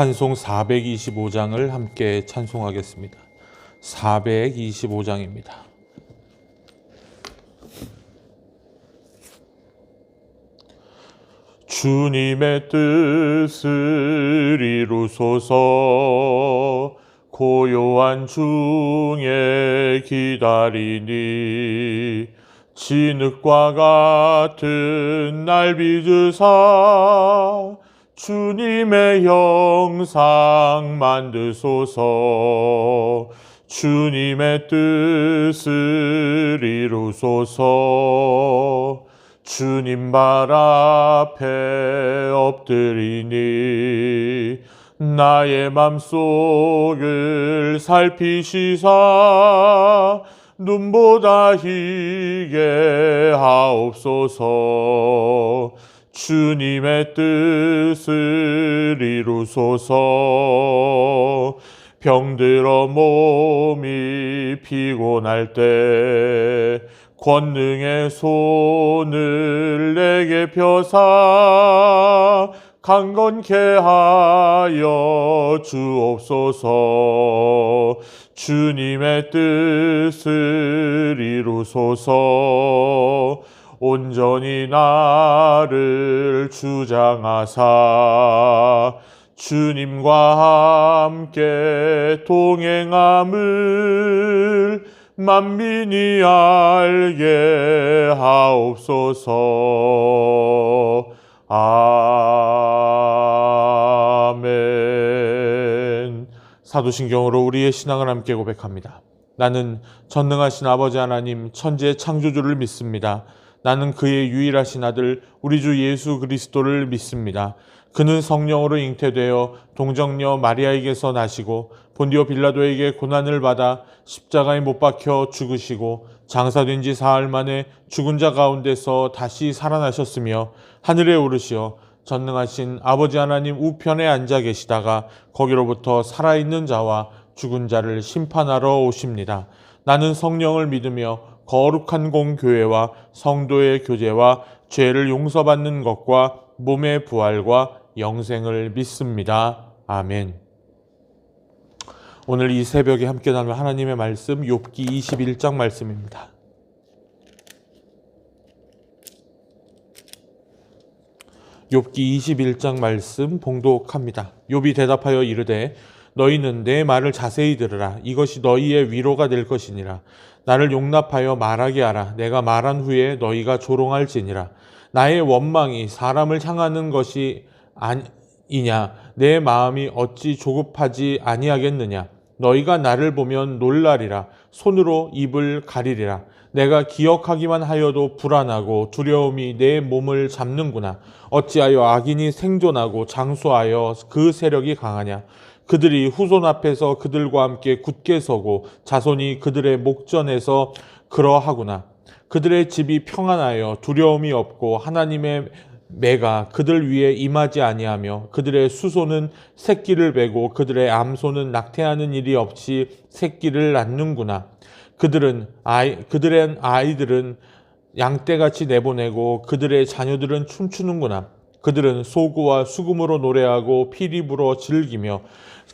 찬송 425장을 함께 찬송하겠습니다. 425장입니다. 주님의 뜻을 이루소서. 고요한 중에 기다리니 진흙과 같은 날 빚으사 주님의 형상 만드소서. 주님의 뜻을 이루소서. 주님 발 앞에 엎드리니 나의 맘속을 살피시사 눈보다 희게 하옵소서. 주님의 뜻을 이루소서. 병들어 몸이 피곤할 때 권능의 손을 내게 펴사 강건케 하여 주옵소서. 주님의 뜻을 이루소서. 온전히 나를 주장하사 주님과 함께 동행함을 만민이 알게 하옵소서. 아멘. 사도신경으로 우리의 신앙을 함께 고백합니다. 나는 전능하신 아버지 하나님 천지의 창조주를 믿습니다. 나는 그의 유일하신 아들 우리 주 예수 그리스도를 믿습니다. 그는 성령으로 잉태되어 동정녀 마리아에게서 나시고 본디오 빌라도에게 고난을 받아 십자가에 못 박혀 죽으시고 장사된 지 사흘 만에 죽은 자 가운데서 다시 살아나셨으며 하늘에 오르시어 전능하신 아버지 하나님 우편에 앉아 계시다가 거기로부터 살아있는 자와 죽은 자를 심판하러 오십니다. 나는 성령을 믿으며 거룩한 공교회와 성도의 교제와 죄를 용서받는 것과 몸의 부활과 영생을 믿습니다. 아멘. 오늘 이 새벽에 함께 나눌 하나님의 말씀 욥기 21장 말씀입니다. 욥기 21장 말씀 봉독합니다. 욥이 대답하여 이르되 너희는 내 말을 자세히 들으라. 이것이 너희의 위로가 될 것이니라. 나를 용납하여 말하게 하라. 내가 말한 후에 너희가 조롱할지니라. 나의 원망이 사람을 향하는 것이 아니냐? 내 마음이 어찌 조급하지 아니하겠느냐? 너희가 나를 보면 놀라리라. 손으로 입을 가리리라. 내가 기억하기만 하여도 불안하고 두려움이 내 몸을 잡는구나. 어찌하여 악인이 생존하고 장수하여 그 세력이 강하냐? 그들이 후손 앞에서 그들과 함께 굳게 서고 자손이 그들의 목전에서 그러하구나. 그들의 집이 평안하여 두려움이 없고 하나님의 매가 그들 위에 임하지 아니하며 그들의 수소는 새끼를 베고 그들의 암소는 낙태하는 일이 없이 새끼를 낳는구나. 그들의 아이들은 양떼같이 내보내고 그들의 자녀들은 춤추는구나. 그들은 소고와 수금으로 노래하고 피리 불어 즐기며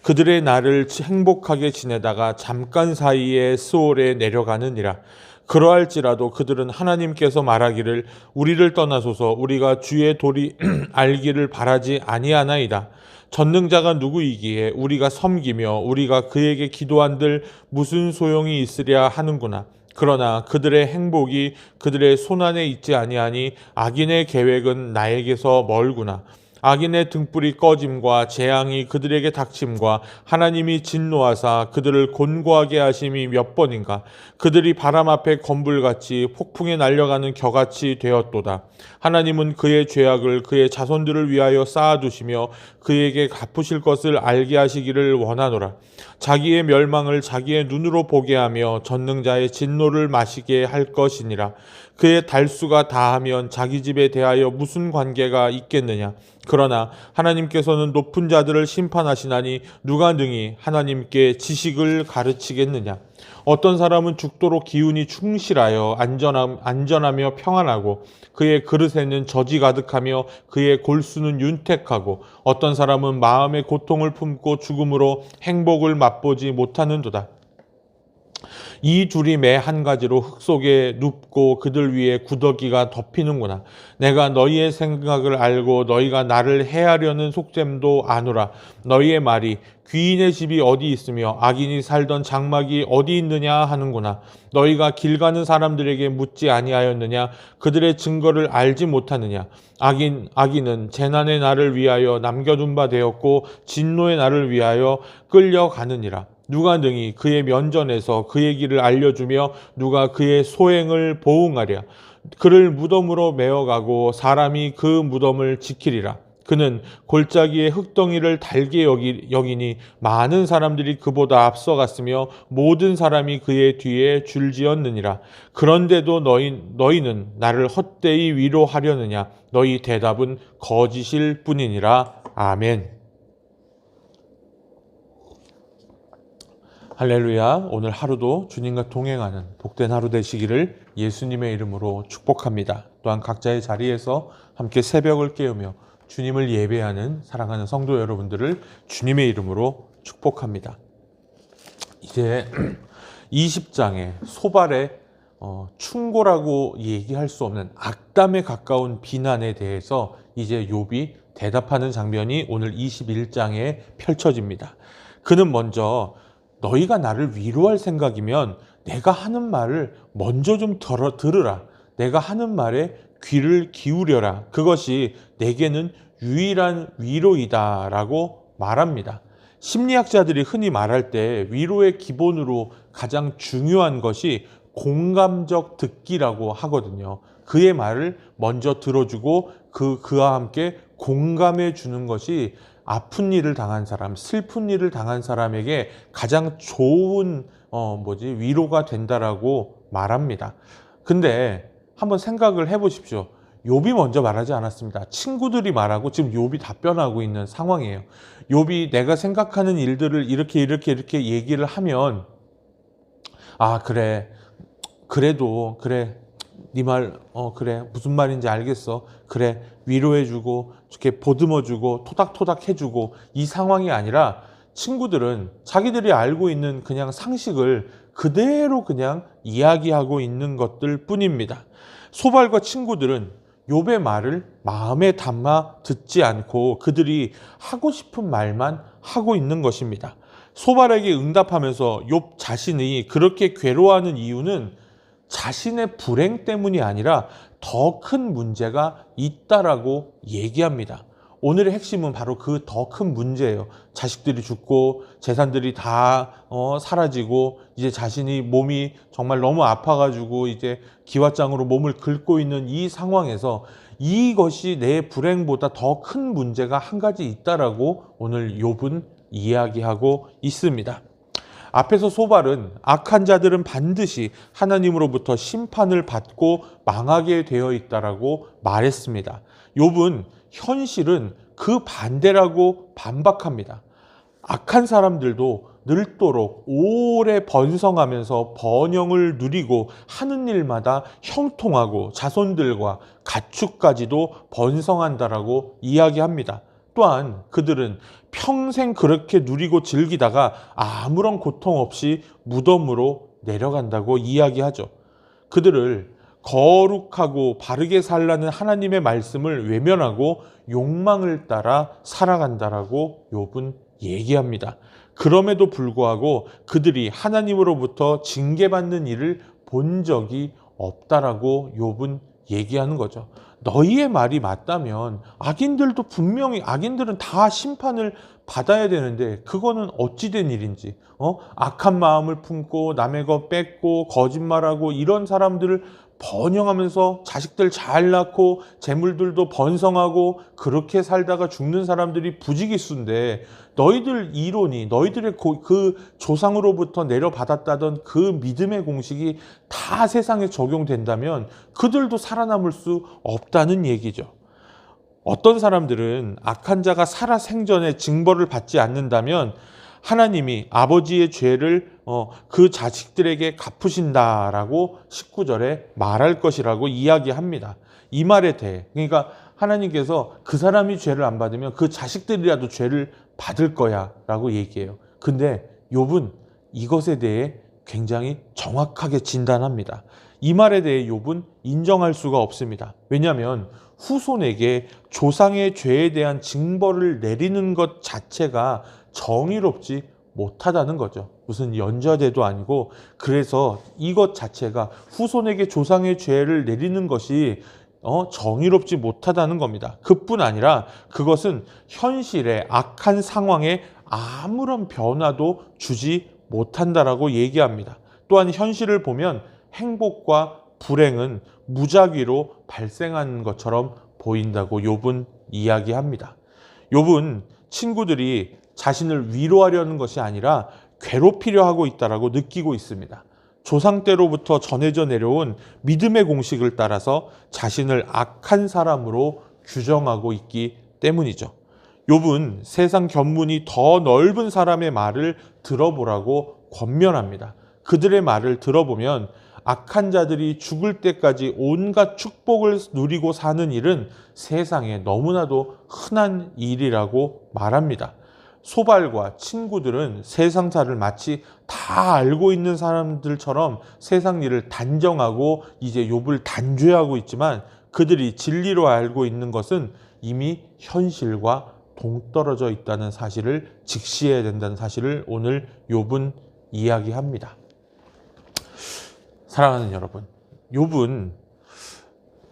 그들의 날을 행복하게 지내다가 잠깐 사이에 스올에 내려가느니라. 그러할지라도 그들은 하나님께서 말하기를 우리를 떠나소서. 우리가 주의 도리 알기를 바라지 아니하나이다. 전능자가 누구이기에 우리가 섬기며 우리가 그에게 기도한들 무슨 소용이 있으랴 하는구나. 그러나 그들의 행복이 그들의 손안에 있지 아니하니 악인의 계획은 나에게서 멀구나. 악인의 등불이 꺼짐과 재앙이 그들에게 닥침과 하나님이 진노하사 그들을 곤고하게 하심이 몇 번인가. 그들이 바람 앞에 건불같이 폭풍에 날려가는 겨같이 되었도다. 하나님은 그의 죄악을 그의 자손들을 위하여 쌓아두시며 그에게 갚으실 것을 알게 하시기를 원하노라. 자기의 멸망을 자기의 눈으로 보게 하며 전능자의 진노를 마시게 할 것이니라. 그의 달수가 다하면 자기 집에 대하여 무슨 관계가 있겠느냐. 그러나 하나님께서는 높은 자들을 심판하시나니 누가 능히 하나님께 지식을 가르치겠느냐. 어떤 사람은 죽도록 기운이 충실하여 안전하며 평안하고 그의 그릇에는 젖이 가득하며 그의 골수는 윤택하고 어떤 사람은 마음의 고통을 품고 죽음으로 행복을 맛보지 못하는도다. 이 둘이 매 한 가지로 흙 속에 눕고 그들 위에 구더기가 덮이는구나. 내가 너희의 생각을 알고 너희가 나를 해하려는 속셈도 아노라. 너희의 말이 귀인의 집이 어디 있으며 악인이 살던 장막이 어디 있느냐 하는구나. 너희가 길 가는 사람들에게 묻지 아니하였느냐. 그들의 증거를 알지 못하느냐. 악인은 재난의 날을 위하여 남겨둔 바 되었고 진노의 날을 위하여 끌려가느니라. 누가 능히 그의 면전에서 그의 길을 알려주며 누가 그의 소행을 보응하랴. 그를 무덤으로 메어가고 사람이 그 무덤을 지키리라. 그는 골짜기의 흙덩이를 달게 여기니 많은 사람들이 그보다 앞서갔으며 모든 사람이 그의 뒤에 줄지었느니라. 그런데도 너희는 나를 헛되이 위로하려느냐. 너희 대답은 거짓일 뿐이니라. 아멘. 할렐루야. 오늘 하루도 주님과 동행하는 복된 하루 되시기를 예수님의 이름으로 축복합니다. 또한 각자의 자리에서 함께 새벽을 깨우며 주님을 예배하는 사랑하는 성도 여러분들을 주님의 이름으로 축복합니다. 이제 20장의 소발의 충고라고 얘기할 수 없는 악담에 가까운 비난에 대해서 이제 욥이 대답하는 장면이 오늘 21장에 펼쳐집니다. 그는 먼저 너희가 나를 위로할 생각이면 내가 하는 말을 먼저 좀 들으라. 내가 하는 말에 귀를 기울여라. 그것이 내게는 유일한 위로이다 라고 말합니다. 심리학자들이 흔히 말할 때 위로의 기본으로 가장 중요한 것이 공감적 듣기라고 하거든요. 그의 말을 먼저 들어주고 그와 함께 공감해 주는 것이 아픈 일을 당한 사람, 슬픈 일을 당한 사람에게 가장 좋은 위로가 된다라고 말합니다. 근데 한번 생각을 해보십시오. 욥이 먼저 말하지 않았습니다. 친구들이 말하고 지금 욥이 답변하고 있는 상황이에요. 욥이 내가 생각하는 일들을 이렇게 얘기를 하면 그래, 그래도 그래, 네 말 그래, 무슨 말인지 알겠어. 그래, 위로해주고 이렇게 보듬어주고 토닥토닥 해주고 이 상황이 아니라 친구들은 자기들이 알고 있는 그냥 상식을 그대로 그냥 이야기하고 있는 것들 뿐입니다. 소발과 친구들은 욥의 말을 마음에 담아 듣지 않고 그들이 하고 싶은 말만 하고 있는 것입니다. 소발에게 응답하면서 욥 자신이 그렇게 괴로워하는 이유는 자신의 불행 때문이 아니라 더 큰 문제가 있다라고 얘기합니다. 오늘의 핵심은 바로 그 더 큰 문제예요. 자식들이 죽고 재산들이 다 사라지고 이제 자신이 몸이 정말 너무 아파가지고 이제 기왓장으로 몸을 긁고 있는 이 상황에서 이것이 내 불행보다 더 큰 문제가 한 가지 있다라고 오늘 욥은 이야기하고 있습니다. 앞에서 소발은 악한 자들은 반드시 하나님으로부터 심판을 받고 망하게 되어 있다라고 말했습니다. 욥은 현실은 그 반대라고 반박합니다. 악한 사람들도 늙도록 오래 번성하면서 번영을 누리고 하는 일마다 형통하고 자손들과 가축까지도 번성한다라고 이야기합니다. 또한 그들은 평생 그렇게 누리고 즐기다가 아무런 고통 없이 무덤으로 내려간다고 이야기하죠. 그들을 거룩하고 바르게 살라는 하나님의 말씀을 외면하고 욕망을 따라 살아간다라고 욥은 얘기합니다. 그럼에도 불구하고 그들이 하나님으로부터 징계받는 일을 본 적이 없다라고 욥은 얘기하는 거죠. 너희의 말이 맞다면 악인들도 분명히 악인들은 다 심판을 받아야 되는데 그거는 어찌 된 일인지 악한 마음을 품고 남의 것 뺏고 거짓말하고 이런 사람들을 번영하면서 자식들 잘 낳고 재물들도 번성하고 그렇게 살다가 죽는 사람들이 부지기수인데 너희들 이론이 너희들의 그 조상으로부터 내려받았다던 그 믿음의 공식이 다 세상에 적용된다면 그들도 살아남을 수 없다는 얘기죠. 어떤 사람들은 악한 자가 살아 생전에 징벌을 받지 않는다면 하나님이 아버지의 죄를 그 자식들에게 갚으신다라고 19절에 말할 것이라고 이야기합니다. 이 말에 대해 그러니까 하나님께서 그 사람이 죄를 안 받으면 그 자식들이라도 죄를 받을 거야 라고 얘기해요. 근데 욥은 이것에 대해 굉장히 정확하게 진단합니다. 이 말에 대해 욥은 인정할 수가 없습니다. 왜냐하면 후손에게 조상의 죄에 대한 징벌을 내리는 것 자체가 정의롭지 못하다는 거죠. 무슨 연좌제도 아니고 그래서 이것 자체가 후손에게 조상의 죄를 내리는 것이 정의롭지 못하다는 겁니다. 그뿐 아니라 그것은 현실의 악한 상황에 아무런 변화도 주지 못한다라고 얘기합니다. 또한 현실을 보면 행복과 불행은 무작위로 발생하는 것처럼 보인다고 욥은 이야기합니다. 욥은 친구들이 자신을 위로하려는 것이 아니라 괴롭히려 하고 있다라고 느끼고 있습니다. 조상 때로부터 전해져 내려온 믿음의 공식을 따라서 자신을 악한 사람으로 규정하고 있기 때문이죠. 욥은 세상 견문이 더 넓은 사람의 말을 들어보라고 권면합니다. 그들의 말을 들어보면 악한 자들이 죽을 때까지 온갖 축복을 누리고 사는 일은 세상에 너무나도 흔한 일이라고 말합니다. 소발과 친구들은 세상사를 마치 다 알고 있는 사람들처럼 세상 일을 단정하고 이제 욥을 단죄하고 있지만 그들이 진리로 알고 있는 것은 이미 현실과 동떨어져 있다는 사실을 직시해야 된다는 사실을 오늘 욥은 이야기합니다. 사랑하는 여러분, 욥은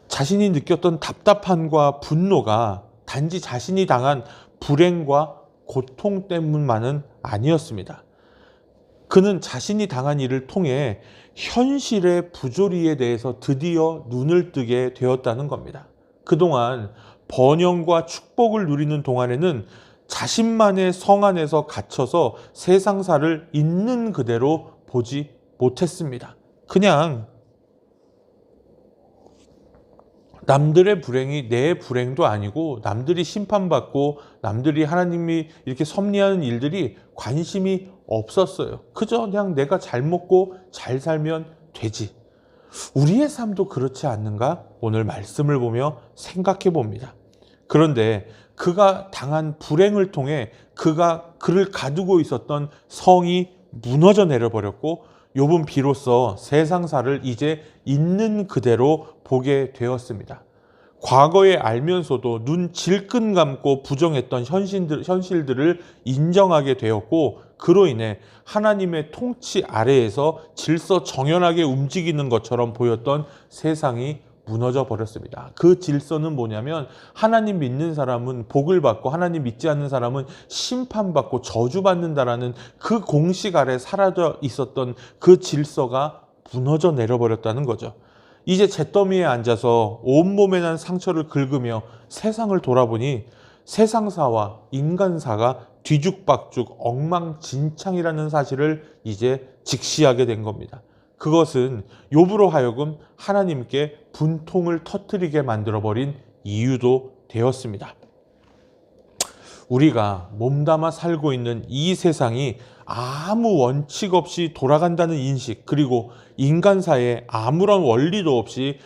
자신이 느꼈던 답답함과 분노가 단지 자신이 당한 불행과 고통 때문만은 아니었습니다. 그는 자신이 당한 일을 통해 현실의 부조리에 대해서 드디어 눈을 뜨게 되었다는 겁니다. 그동안 번영과 축복을 누리는 동안에는 자신만의 성 안에서 갇혀서 세상사를 있는 그대로 보지 못했습니다. 그냥 남들의 불행이 내 불행도 아니고 남들이 심판받고 남들이 하나님이 이렇게 섭리하는 일들이 관심이 없었어요. 그저 그냥 내가 잘 먹고 잘 살면 되지. 우리의 삶도 그렇지 않는가? 오늘 말씀을 보며 생각해 봅니다. 그런데 그가 당한 불행을 통해 그를 가두고 있었던 성이 무너져 내려버렸고 욥은 비로소 세상사를 이제 있는 그대로 보게 되었습니다. 과거에 알면서도 눈 질끈 감고 부정했던 현실들을 인정하게 되었고 그로 인해 하나님의 통치 아래에서 질서 정연하게 움직이는 것처럼 보였던 세상이 무너져 버렸습니다. 그 질서는 뭐냐면 하나님 믿는 사람은 복을 받고 하나님 믿지 않는 사람은 심판받고 저주받는다라는 그 공식 아래 사라져 있었던 그 질서가 무너져 내려버렸다는 거죠. 이제 잿더미에 앉아서 온몸에 난 상처를 긁으며 세상을 돌아보니 세상사와 인간사가 뒤죽박죽 엉망진창이라는 사실을 이제 직시하게 된 겁니다. 그것은 욥으로 하여금 하나님께 분통을 터뜨리게 만들어버린 이유도 되었습니다. 우리가 몸담아 살고 있는 이 세상이 아무 원칙 없이 돌아간다는 인식, 그리고 인간사에 아무런 원리도 없이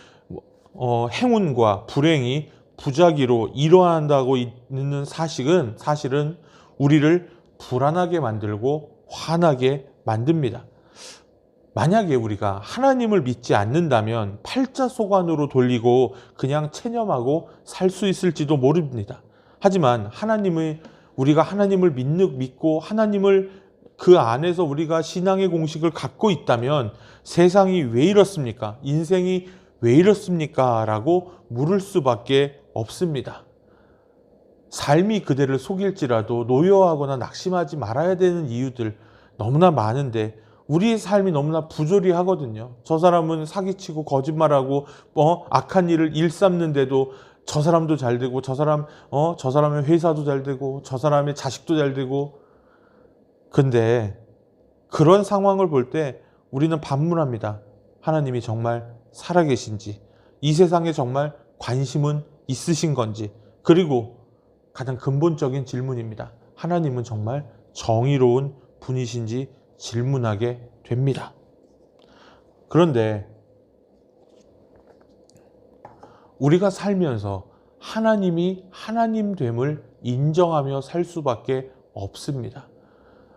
행운과 불행이 부작위로 일어난다고 있는 사실은 우리를 불안하게 만들고 화나게 만듭니다. 만약에 우리가 하나님을 믿지 않는다면 팔자소관으로 돌리고 그냥 체념하고 살 수 있을지도 모릅니다. 하지만 우리가 하나님을 믿고 하나님을 그 안에서 우리가 신앙의 공식을 갖고 있다면 세상이 왜 이렇습니까? 인생이 왜 이렇습니까? 라고 물을 수밖에 없습니다. 삶이 그대를 속일지라도 노여워하거나 낙심하지 말아야 되는 이유들 너무나 많은데 우리의 삶이 너무나 부조리하거든요. 저 사람은 사기치고 거짓말하고 악한 일을 일삼는데도 저 사람도 잘 되고 저 사람의 회사도 잘 되고 저 사람의 자식도 잘 되고. 근데 그런 상황을 볼 때 우리는 반문합니다. 하나님이 정말 살아계신지, 이 세상에 정말 관심은 있으신 건지, 그리고 가장 근본적인 질문입니다. 하나님은 정말 정의로운 분이신지 질문하게 됩니다. 그런데 우리가 살면서 하나님이 하나님됨을 인정하며 살 수밖에 없습니다.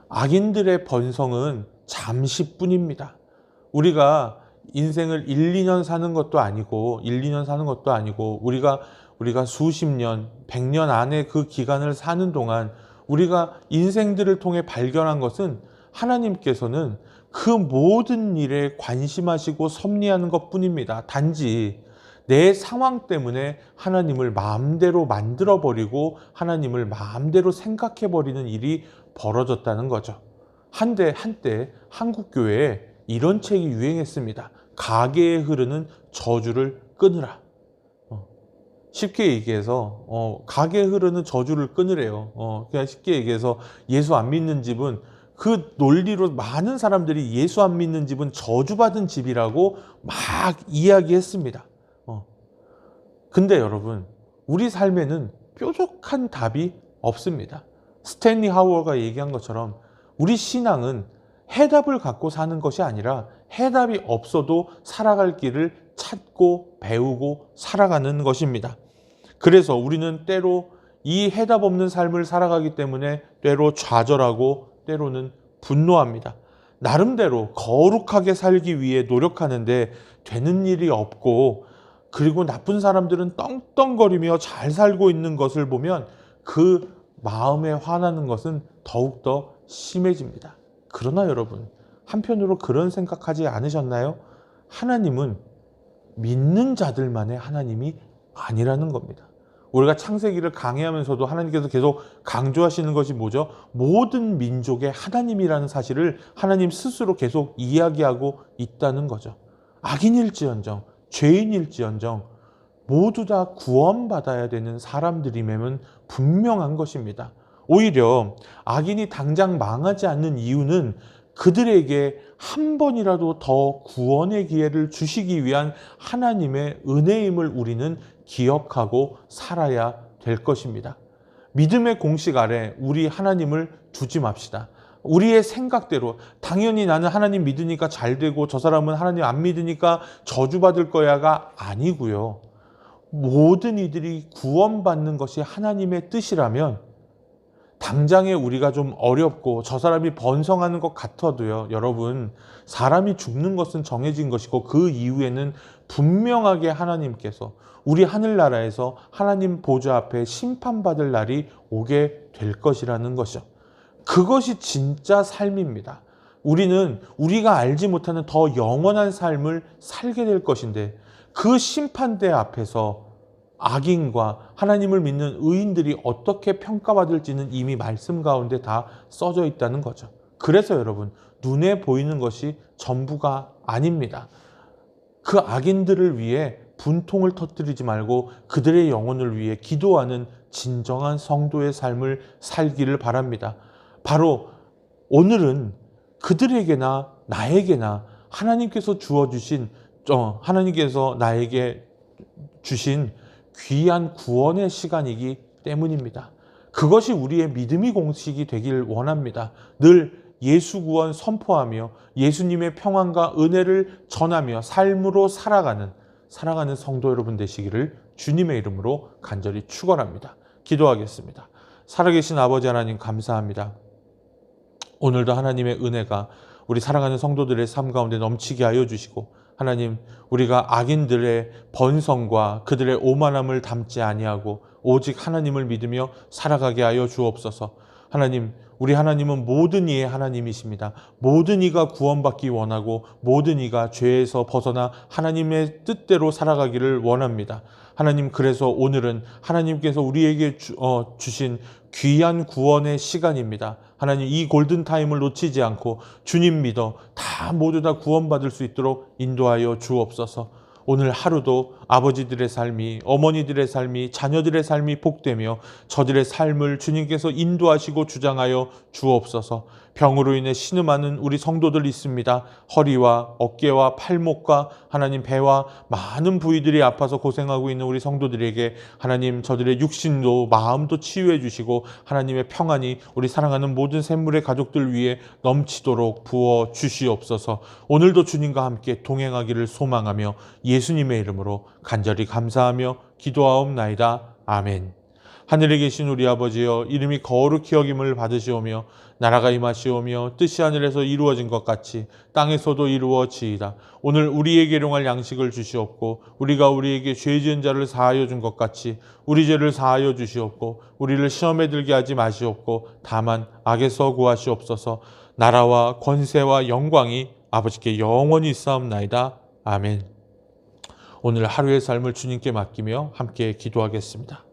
악인들의 번성은 잠시뿐입니다. 우리가 인생을 1, 2년 사는 것도 아니고 우리가 수십 년, 100년 안에 그 기간을 사는 동안 우리가 인생들을 통해 발견한 것은 하나님께서는 그 모든 일에 관심하시고 섭리하는 것뿐입니다. 단지 내 상황 때문에 하나님을 마음대로 만들어버리고 하나님을 마음대로 생각해버리는 일이 벌어졌다는 거죠. 한때 한국교회에 이런 책이 유행했습니다. 가계에 흐르는 저주를 끊으라. 쉽게 얘기해서 가게에 흐르는 저주를 끊으래요. 그냥 쉽게 얘기해서 예수 안 믿는 집은, 그 논리로 많은 사람들이 예수 안 믿는 집은 저주받은 집이라고 막 이야기했습니다. 근데 여러분, 우리 삶에는 뾰족한 답이 없습니다. 스탠리 하워가 얘기한 것처럼 우리 신앙은 해답을 갖고 사는 것이 아니라 해답이 없어도 살아갈 길을 찾고 배우고 살아가는 것입니다. 그래서 우리는 때로 이 해답 없는 삶을 살아가기 때문에 때로 좌절하고 때로는 분노합니다. 나름대로 거룩하게 살기 위해 노력하는데 되는 일이 없고, 그리고 나쁜 사람들은 떵떵거리며 잘 살고 있는 것을 보면 그 마음에 화나는 것은 더욱더 심해집니다. 그러나 여러분, 한편으로 그런 생각하지 않으셨나요? 하나님은 믿는 자들만의 하나님이 아니라는 겁니다. 우리가 창세기를 강의하면서도 하나님께서 계속 강조하시는 것이 뭐죠? 모든 민족의 하나님이라는 사실을 하나님 스스로 계속 이야기하고 있다는 거죠. 악인일지언정, 죄인일지언정 모두 다 구원받아야 되는 사람들임은 분명한 것입니다. 오히려 악인이 당장 망하지 않는 이유는 그들에게 한 번이라도 더 구원의 기회를 주시기 위한 하나님의 은혜임을 우리는 기억하고 살아야 될 것입니다. 믿음의 공식 아래 우리 하나님을 두지 맙시다. 우리의 생각대로 당연히 나는 하나님 믿으니까 잘 되고 저 사람은 하나님 안 믿으니까 저주받을 거야가 아니고요. 모든 이들이 구원받는 것이 하나님의 뜻이라면 당장에 우리가 좀 어렵고 저 사람이 번성하는 것 같아도요, 여러분, 사람이 죽는 것은 정해진 것이고 그 이후에는 분명하게 하나님께서 우리 하늘나라에서 하나님 보좌 앞에 심판받을 날이 오게 될 것이라는 것이죠. 그것이 진짜 삶입니다. 우리는 우리가 알지 못하는 더 영원한 삶을 살게 될 것인데, 그 심판대 앞에서 악인과 하나님을 믿는 의인들이 어떻게 평가받을지는 이미 말씀 가운데 다 써져 있다는 거죠. 그래서 여러분, 눈에 보이는 것이 전부가 아닙니다. 그 악인들을 위해 분통을 터뜨리지 말고 그들의 영혼을 위해 기도하는 진정한 성도의 삶을 살기를 바랍니다. 바로 오늘은 그들에게나 나에게나 하나님께서 하나님께서 나에게 주신 귀한 구원의 시간이기 때문입니다. 그것이 우리의 믿음의 공식이 되길 원합니다. 늘 예수 구원 선포하며 예수님의 평안과 은혜를 전하며 삶으로 살아가는 성도 여러분 되시기를 주님의 이름으로 간절히 축원합니다. 기도하겠습니다. 살아계신 아버지 하나님, 감사합니다. 오늘도 하나님의 은혜가 우리 사랑하는 성도들의 삶 가운데 넘치게 하여 주시고, 하나님, 우리가 악인들의 번성과 그들의 오만함을 담지 아니하고 오직 하나님을 믿으며 살아가게 하여 주옵소서. 하나님, 우리 하나님은 모든 이의 하나님이십니다. 모든 이가 구원받기 원하고 모든 이가 죄에서 벗어나 하나님의 뜻대로 살아가기를 원합니다. 하나님, 그래서 오늘은 하나님께서 우리에게 주신 귀한 구원의 시간입니다. 하나님, 이 골든타임을 놓치지 않고 주님 믿어 모두 다 구원받을 수 있도록 인도하여 주옵소서. 오늘 하루도 아버지들의 삶이, 어머니들의 삶이, 자녀들의 삶이 복되며 저들의 삶을 주님께서 인도하시고 주장하여 주옵소서. 병으로 인해 신음하는 우리 성도들 있습니다. 허리와 어깨와 팔목과 하나님 배와 많은 부위들이 아파서 고생하고 있는 우리 성도들에게 하나님, 저들의 육신도 마음도 치유해 주시고 하나님의 평안이 우리 사랑하는 모든 샘물의 가족들 위해 넘치도록 부어 주시옵소서. 오늘도 주님과 함께 동행하기를 소망하며 예수님의 이름으로 간절히 감사하며 기도하옵나이다. 아멘. 하늘에 계신 우리 아버지여, 이름이 거룩히 여김을 받으시오며 나라가 임하시오며 뜻이 하늘에서 이루어진 것 같이 땅에서도 이루어지이다. 오늘 우리에게 일용할 양식을 주시옵고 우리가 우리에게 죄 지은 자를 사하여 준 것 같이 우리 죄를 사하여 주시옵고 우리를 시험에 들게 하지 마시옵고 다만 악에서 구하시옵소서. 나라와 권세와 영광이 아버지께 영원히 있사옵나이다. 아멘. 오늘 하루의 삶을 주님께 맡기며 함께 기도하겠습니다.